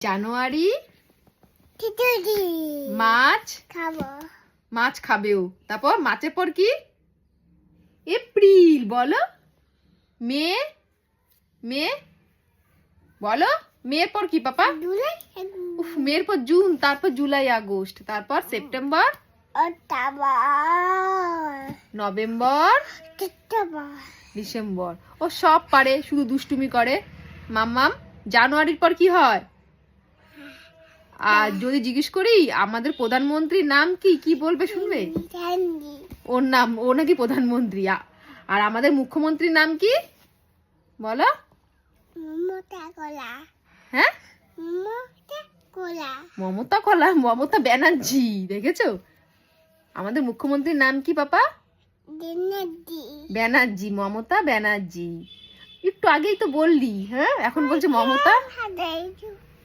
জানুয়ারি মাছ খাবো। মাছ খাবেও। তারপর মাছের পর কি? এপ্রিল। বলো। মে মে বলো। মের পর কি পাপা? জুলাই উফ, মের পর জুন, তারপর জুলাই আগস্ট, তারপর সেপ্টেম্বর, নভেম্বর, ডিসেম্বর। ও সব পারে, শুধু দুষ্টুমি করে। মাম্মাম জানুয়ারির পর কি হয়? আর যদি জিজ্ঞেস করি আমাদের প্রধানমন্ত্রীর নাম কি, কি বলবে শুনবে? ওর নাম, ও নাকি প্রধানমন্ত্রী। আর আমাদের মুখ্যমন্ত্রীর নাম কি বলো? হ্যাঁ, মমতা কলা, মমতা ব্যানার্জি। দেখেছো আমাদের মুখ্যমন্ত্রীর নাম কি পাপা? ব্যানার্জি, মমতা ব্যানার্জি। একটু আগেই তো বললি। হ্যাঁ, এখন বলছে মমতা।